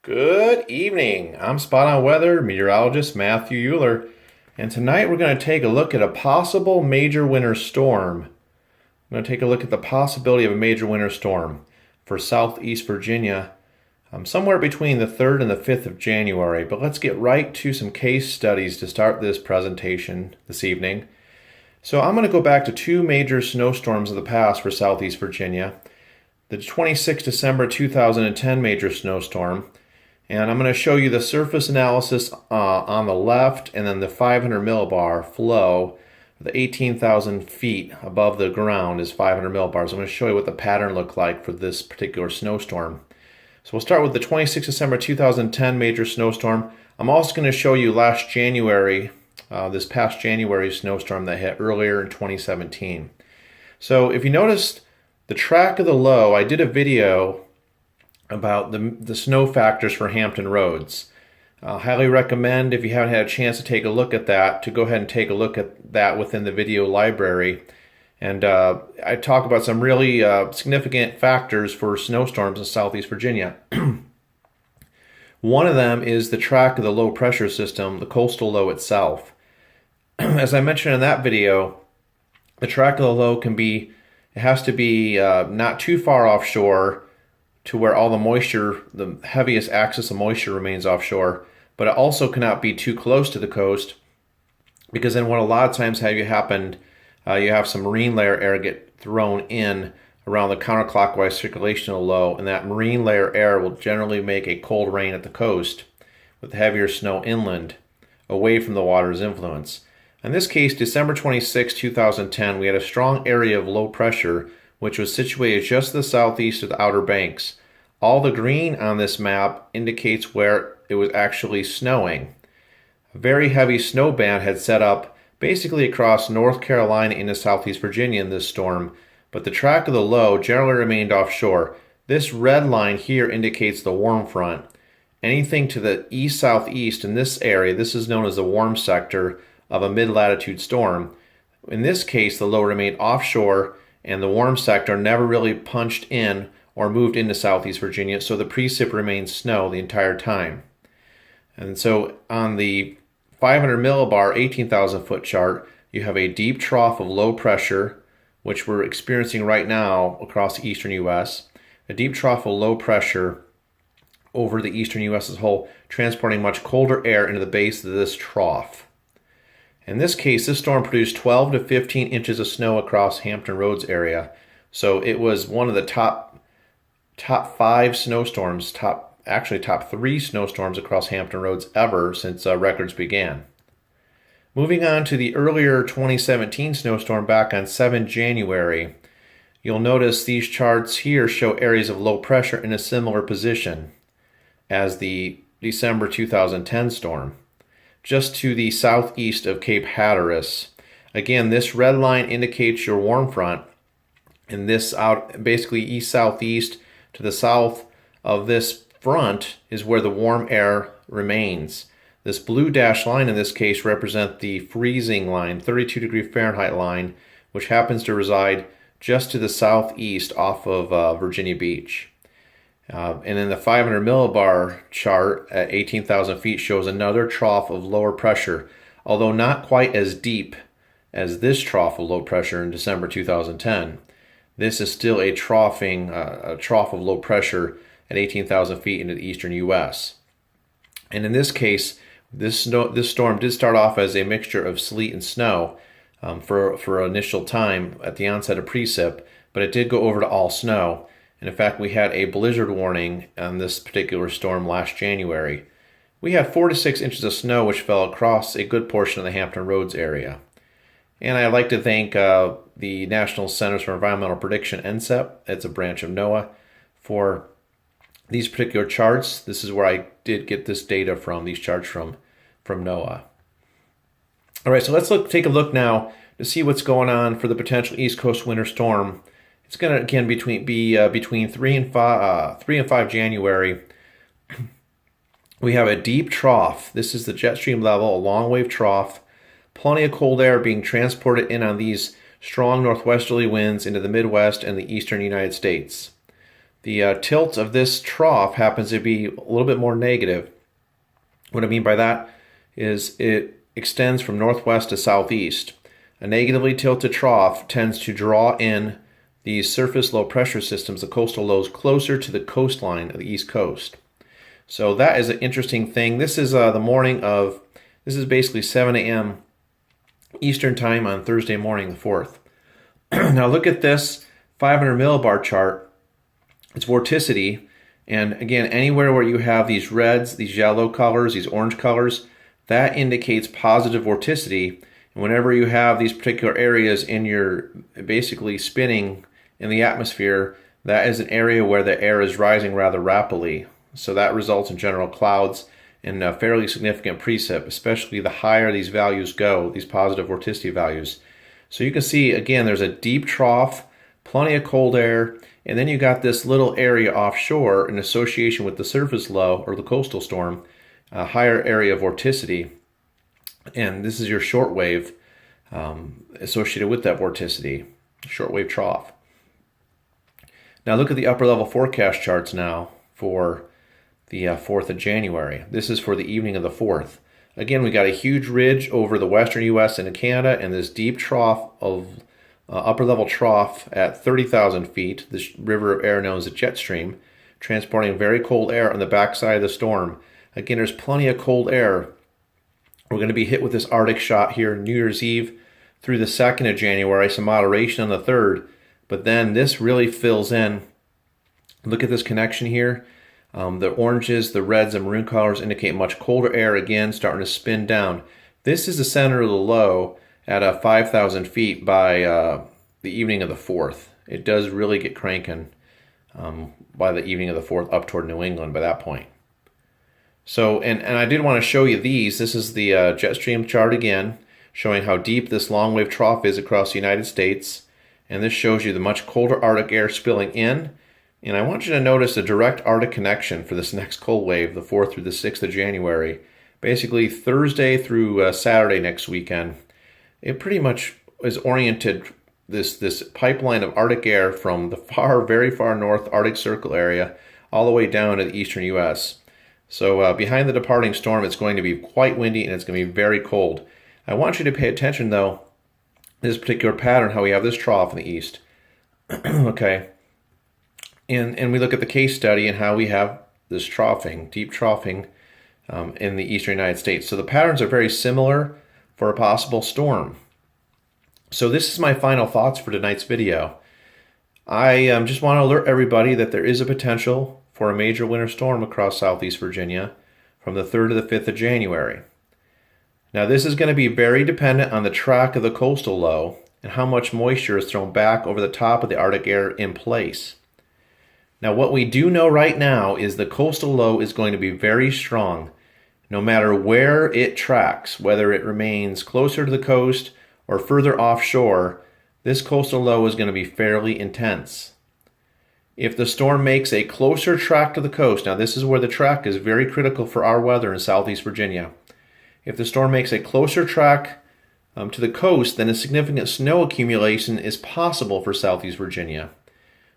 Good evening. I'm Spot On Weather meteorologist Matthew Euler, and tonight we're going to take a look at a possible major winter storm. I'm going to take a look at the possibility of a major winter storm for southeast Virginia somewhere between the 3rd and the 5th of January. But let's get right to some case studies to start this presentation this evening. So I'm going to go back to two major snowstorms of the past for southeast Virginia. The 26 December 2010 major snowstorm. And I'm going to show you the surface analysis on the left, and then the 500 millibar flow. The 18,000 feet above the ground is 500 millibars. I'm going to show you what the pattern looked like for this particular snowstorm. So we'll start with the 26 December 2010 major snowstorm. I'm also going to show you last January, this past January snowstorm that hit earlier in 2017. So if you noticed the track of the low, I did a video about the snow factors for Hampton roads. I highly recommend, if you haven't had a chance to take a look at that, to go ahead and take a look at that within the video library. And I talk about some really significant factors for snowstorms in southeast Virginia. One of them is the track of the low pressure system, the coastal low itself. As I mentioned in that video, the track of the low it has to be not too far offshore to where all the moisture, the heaviest axis of moisture remains offshore, but it also cannot be too close to the coast, because then what a lot of times you have some marine layer air get thrown in around the counterclockwise circulation of the low, and that marine layer air will generally make a cold rain at the coast with heavier snow inland, away from the water's influence. In this case, December 26, 2010, we had a strong area of low pressure which was situated just to the southeast of the Outer Banks. All the green on this map indicates where it was actually snowing. A very heavy snow band had set up basically across North Carolina into southeast Virginia in this storm, but the track of the low generally remained offshore. This red line here indicates the warm front. Anything to the east-southeast in this area, this is known as the warm sector of a mid-latitude storm. In this case, the low remained offshore, and the warm sector never really punched in or moved into southeast Virginia, so the precip remained snow the entire time. And so on the 500 millibar 18,000 foot chart, you have a deep trough of low pressure, which we're experiencing right now across the eastern U.S., a deep trough of low pressure over the eastern U.S. as a whole, transporting much colder air into the base of this trough. In this case, this storm produced 12 to 15 inches of snow across Hampton Roads area. So it was one of the top 5 snowstorms, top 3 snowstorms across Hampton Roads ever since records began. Moving on to the earlier 2017 snowstorm back on 7 January, you'll notice these charts here show areas of low pressure in a similar position as the December 2010 storm, just to the southeast of Cape Hatteras. Again, this red line indicates your warm front, and this out basically east-southeast to the south of this front is where the warm air remains. This blue dashed line in this case represents the freezing line, 32 degree Fahrenheit line, which happens to reside just to the southeast off of Virginia Beach. And then the 500 millibar chart at 18,000 feet shows another trough of lower pressure, although not quite as deep as this trough of low pressure in December 2010. This is still a trough of low pressure at 18,000 feet into the eastern U.S. And in this case, this storm did start off as a mixture of sleet and snow for initial time at the onset of precip, but it did go over to all snow. And in fact, we had a blizzard warning on this particular storm last January. We had 4 to 6 inches of snow which fell across a good portion of the Hampton Roads area. And I'd like to thank the National Centers for Environmental Prediction, NCEP, it's a branch of NOAA, for these particular charts. This is where I did get this data from, these charts from NOAA. All right, so let's take a look now to see what's going on for the potential East Coast winter storm. It's going to, again, be between 3 and 5 January. We have a deep trough. This is the jet stream level, a long wave trough. Plenty of cold air being transported in on these strong northwesterly winds into the Midwest and the eastern United States. The tilt of this trough happens to be a little bit more negative. What I mean by that is it extends from northwest to southeast. A negatively tilted trough tends to draw in these surface low pressure systems, the coastal lows, closer to the coastline of the East Coast. So that is an interesting thing. This is this is basically 7 a.m. Eastern time on Thursday morning, the 4th. Now look at this 500 millibar chart. It's vorticity. And again, anywhere where you have these reds, these yellow colors, these orange colors, that indicates positive vorticity. And whenever you have these particular areas in your basically spinning in the atmosphere, that is an area where the air is rising rather rapidly. So that results in general clouds and a fairly significant precip, especially the higher these values go, these positive vorticity values. So you can see, again, there's a deep trough, plenty of cold air, and then you got this little area offshore in association with the surface low or the coastal storm, a higher area of vorticity. And this is your short wave associated with that vorticity, short wave trough. Now look at the upper level forecast charts now for the 4th of January. This is for the evening of the 4th. Again, we got a huge ridge over the western U.S. and Canada, and this deep trough of upper level trough at 30,000 feet, this river of air known as a jet stream, transporting very cold air on the backside of the storm. Again, there's plenty of cold air. We're going to be hit with this Arctic shot here New Year's Eve through the 2nd of January, some moderation on the 3rd, but then this really fills in. Look at this connection here. The oranges, the reds, and maroon colors indicate much colder air, again starting to spin down. This is the center of the low at 5,000 feet by the evening of the 4th. It does really get cranking by the evening of the 4th up toward New England by that point. So, and I did want to show you these. This is the jet stream chart again, showing how deep this long wave trough is across the United States. And this shows you the much colder Arctic air spilling in. And I want you to notice the direct Arctic connection for this next cold wave, the 4th through the 6th of January. Basically Thursday through Saturday next weekend. It pretty much is oriented, this pipeline of Arctic air from the very far north Arctic Circle area all the way down to the eastern U.S. So behind the departing storm, it's going to be quite windy and it's going to be very cold. I want you to pay attention, though, to this particular pattern, how we have this trough in the east. Okay. And we look at the case study and how we have this troughing, deep troughing in the eastern United States. So the patterns are very similar for a possible storm. So this is my final thoughts for tonight's video. I just want to alert everybody that there is a potential for a major winter storm across southeast Virginia from the 3rd to the 5th of January. Now this is going to be very dependent on the track of the coastal low and how much moisture is thrown back over the top of the Arctic air in place. Now what we do know right now is the coastal low is going to be very strong no matter where it tracks, whether it remains closer to the coast or further offshore. This coastal low is going to be fairly intense. If the storm makes a closer track to the coast, now this is where the track is very critical for our weather in southeast Virginia. If the storm makes a closer track to the coast, then a significant snow accumulation is possible for southeast Virginia.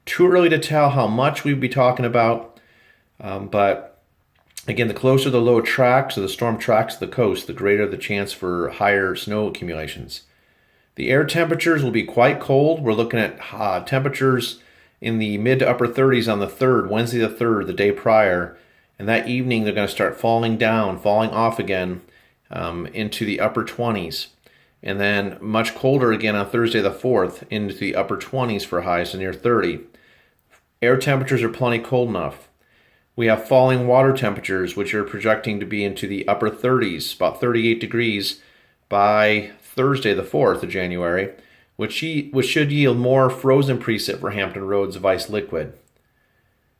Too early to tell how much we'd be talking about, but again, the closer the low tracks or the storm tracks to the coast, the greater the chance for higher snow accumulations. The air temperatures will be quite cold. We're looking at temperatures in the mid to upper 30s on the 3rd, Wednesday the 3rd, the day prior. And that evening, they're going to start falling off again into the upper 20s. And then much colder again on Thursday the 4th into the upper 20s for highs to near 30. Air temperatures are plenty cold enough. We have falling water temperatures, which are projecting to be into the upper 30s, about 38 degrees by Thursday the 4th of January, which should yield more frozen precip for Hampton Roads of ice liquid.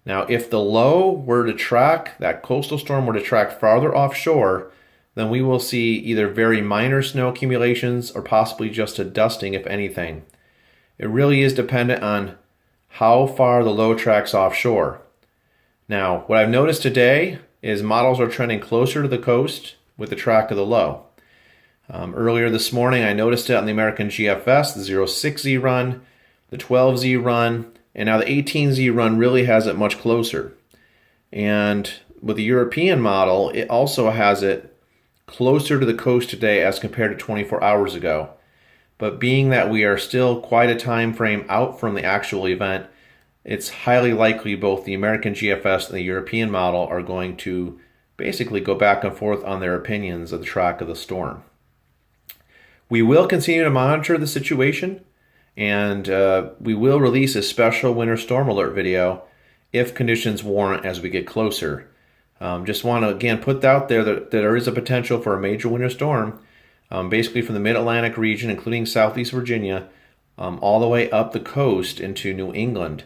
Now, if the low were to track, that coastal storm were to track farther offshore, then we will see either very minor snow accumulations or possibly just a dusting, if anything. It really is dependent on how far the low tracks offshore. Now, what I've noticed today is models are trending closer to the coast with the track of the low. Earlier this morning, I noticed it on the American GFS, the 06Z run, the 12Z run, And now the 18Z run really has it much closer. And with the European model, it also has it closer to the coast today as compared to 24 hours ago. But being that we are still quite a time frame out from the actual event, it's highly likely both the American GFS and the European model are going to basically go back and forth on their opinions of the track of the storm. We will continue to monitor the situation, and we will release a special winter storm alert video if conditions warrant as we get closer. Just want to again put out there that there is a potential for a major winter storm, basically from the mid-Atlantic region, including southeast Virginia, all the way up the coast into New England.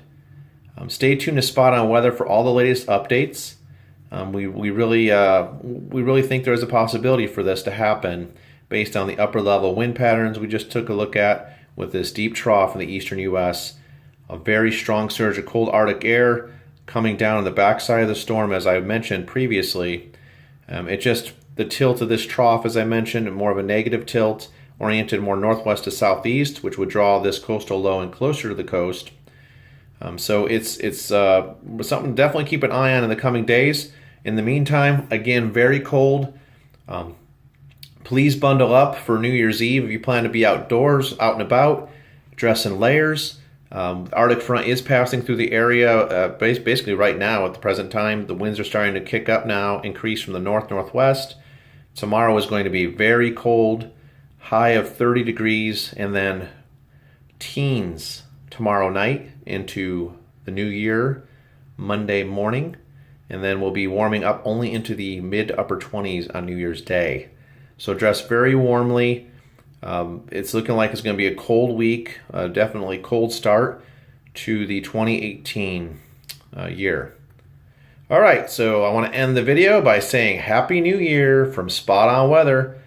Stay tuned to Spot On Weather for all the latest updates. We really think there is a possibility for this to happen based on the upper level wind patterns we just took a look at with this deep trough in the eastern U.S. A very strong surge of cold Arctic air coming down on the backside of the storm, as I mentioned previously. The tilt of this trough, as I mentioned, more of a negative tilt, oriented more northwest to southeast, which would draw this coastal low and closer to the coast. So it's something to definitely keep an eye on in the coming days. In the meantime, again, very cold. Please bundle up for New Year's Eve if you plan to be outdoors, out and about. Dress in layers. The Arctic front is passing through the area basically right now at the present time. The winds are starting to kick up now, increase from the north-northwest. Tomorrow is going to be very cold, high of 30 degrees, and then teens tomorrow night into the new year, Monday morning. And then we'll be warming up only into the mid-upper 20s on New Year's Day. So dress very warmly. It's looking like it's going to be a cold week, definitely cold start to the 2018 year. All right, so I want to end the video by saying Happy New Year from Spot On Weather.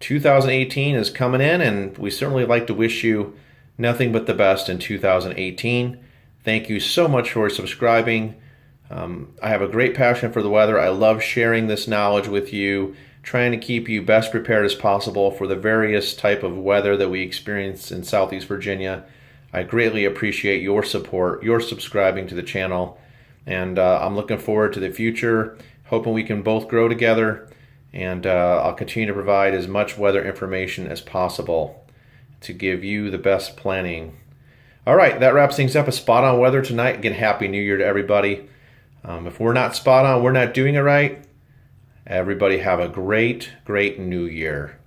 2018 is coming in, and we certainly like to wish you nothing but the best in 2018. Thank you so much for subscribing. I have a great passion for the weather. I love sharing this knowledge with you, trying to keep you best prepared as possible for the various type of weather that we experience in Southeast Virginia. I greatly appreciate your support, your subscribing to the channel, and I'm looking forward to the future, hoping we can both grow together, and I'll continue to provide as much weather information as possible to give you the best planning. All right, that wraps things up. A Spot On Weather tonight. Again, Happy New Year to everybody. If we're not spot on, we're not doing it right. Everybody have a great, great new year.